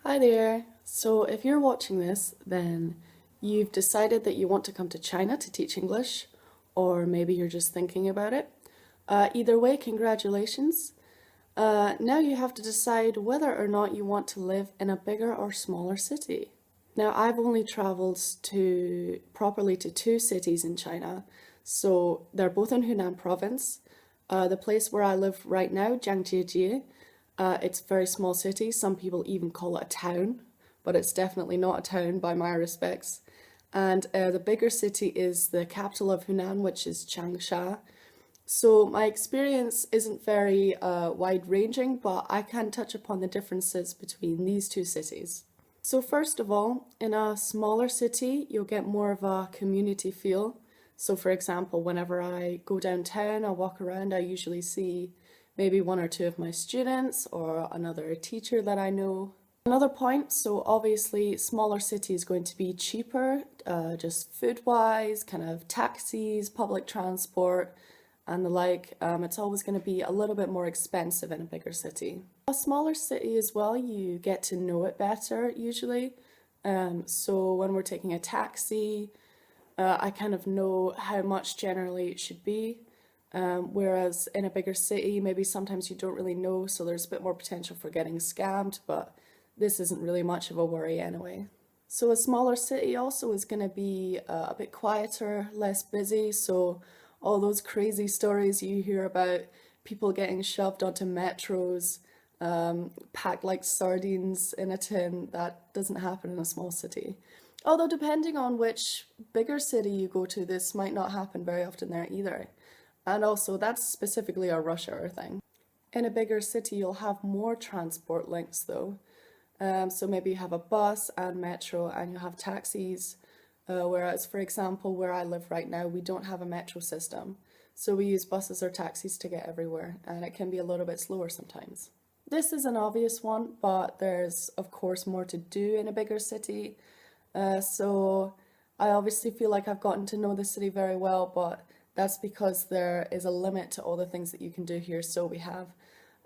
Hi there. So if you're watching this, then you've decided that you want to come to China to teach English, or maybe you're just thinking about it. Either way, congratulations. Now you have to decide whether or not you want to live in a bigger or smaller city. Now, I've only traveled properly to two cities in China, so they're both in Hunan province. The place where I live right now, Zhangjiajie, it's a very small city. Some people even call it a town, but it's definitely not a town by my respects. And the bigger city is the capital of Hunan, which is Changsha. So my experience isn't very wide-ranging, but I can touch upon the differences between these two cities. So first of all, in a smaller city, you'll get more of a community feel. So for example, whenever I go downtown, I walk around, I usually see maybe one or two of my students or another teacher that I know. Another point, so obviously smaller city is going to be cheaper, just food-wise, kind of taxis, public transport, and the like. It's always going to be a little bit more expensive in a bigger city. A smaller city as well, you get to know it better usually. So when we're taking a taxi, I kind of know how much generally it should be. Whereas in a bigger city, maybe sometimes you don't really know, so there's a bit more potential for getting scammed, but this isn't really much of a worry anyway. So a smaller city also is going to be a bit quieter, less busy, so all those crazy stories you hear about people getting shoved onto metros, packed like sardines in a tin, that doesn't happen in a small city. Although depending on which bigger city you go to, this might not happen very often there either. And also that's specifically a rush hour thing. In a bigger city you'll have more transport links though. So maybe you have a bus and metro and you have taxis, whereas for example where I live right now we don't have a metro system. So we use buses or taxis to get everywhere and it can be a little bit slower sometimes. This is an obvious one, but there's of course more to do in a bigger city. So I obviously feel like I've gotten to know the city very well, but that's because there is a limit to all the things that you can do here. So we have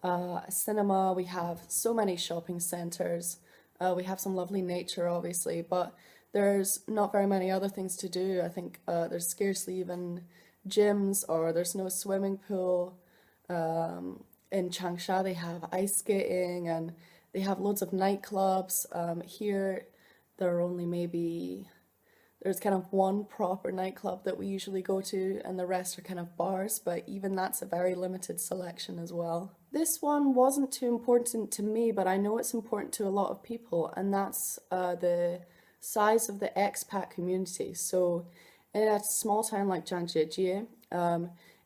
a cinema, we have so many shopping centres, we have some lovely nature obviously, but there's not very many other things to do. I think there's scarcely even gyms or there's no swimming pool. In Changsha they have ice skating and they have loads of nightclubs. Here there are only maybe there's kind of one proper nightclub that we usually go to and the rest are kind of bars, but even that's a very limited selection as well. This one wasn't too important to me, but I know it's important to a lot of people, and that's the size of the expat community. So in a small town like Zhangjiajie,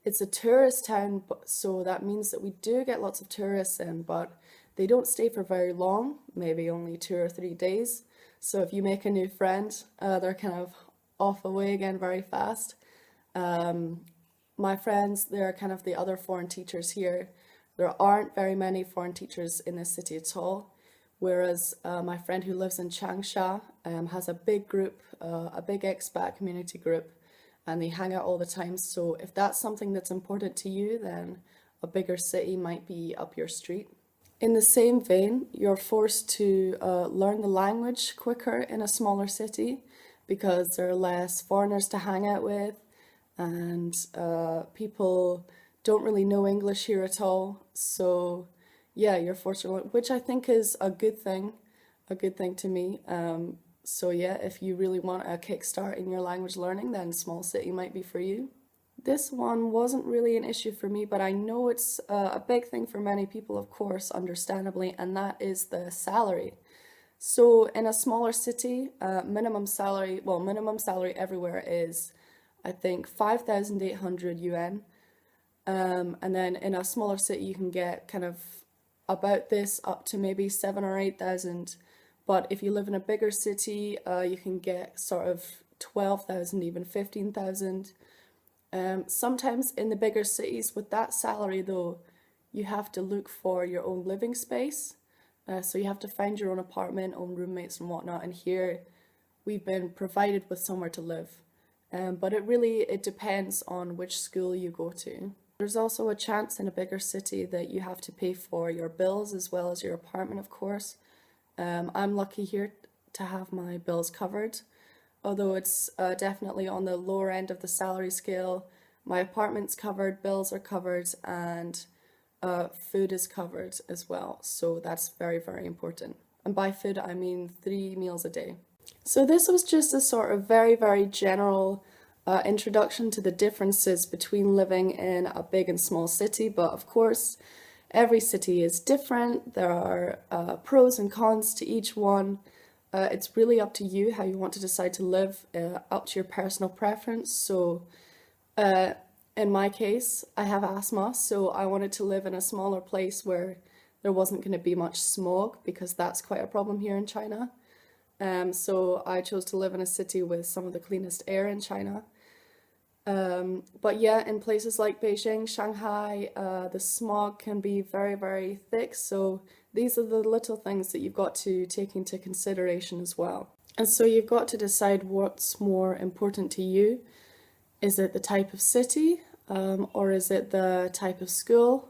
it's a tourist town, so that means that we do get lots of tourists in, but they don't stay for very long, maybe only 2 or 3 days. So if you make a new friend, they're kind of off away again very fast. My friends, they're kind of the other foreign teachers here. There aren't very many foreign teachers in this city at all, whereas my friend who lives in Changsha has a big group, a big expat community group, and they hang out all the time. So if that's something that's important to you, then a bigger city might be up your street. In the same vein, you're forced to learn the language quicker in a smaller city because there are less foreigners to hang out with and people don't really know English here at all. So yeah, you're forced to learn, which I think is a good thing to me. So yeah, if you really want a kickstart in your language learning, then small city might be for you. This one wasn't really an issue for me, but I know it's a big thing for many people, of course, understandably, and that is the salary. So in a smaller city, minimum salary everywhere is, I think, 5,800 yuan. And then in a smaller city, you can get kind of about this up to maybe 7 or 8,000. But if you live in a bigger city, you can get sort of 12,000, even 15,000. Sometimes in the bigger cities with that salary though, you have to look for your own living space. So you have to find your own apartment, own roommates and whatnot. And here we've been provided with somewhere to live. But it depends on which school you go to. There's also a chance in a bigger city that you have to pay for your bills as well as your apartment, of course. I'm lucky here to have my bills covered, although it's definitely on the lower end of the salary scale. My apartment's covered, bills are covered, and food is covered as well. So that's very, very important. And by food, I mean 3 meals a day. So this was just a sort of very, very general introduction to the differences between living in a big and small city. But of course, every city is different. There are pros and cons to each one. It's really up to you how you want to decide to live, up to your personal preference. So in my case, I have asthma, so I wanted to live in a smaller place where there wasn't going to be much smog because that's quite a problem here in China. So I chose to live in a city with some of the cleanest air in China. But yeah, in places like Beijing, Shanghai, the smog can be very, very thick. So these are the little things that you've got to take into consideration as well. And so you've got to decide what's more important to you. Is it the type of city, or is it the type of school?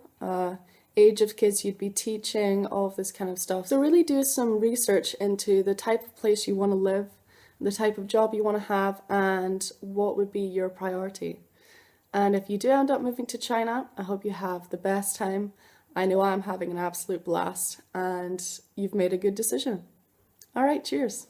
Age of kids you'd be teaching, all of this kind of stuff. So really do some research into the type of place you want to live, the type of job you want to have, and what would be your priority. And if you do end up moving to China, I hope you have the best time. I know I'm having an absolute blast, and you've made a good decision. All right, cheers.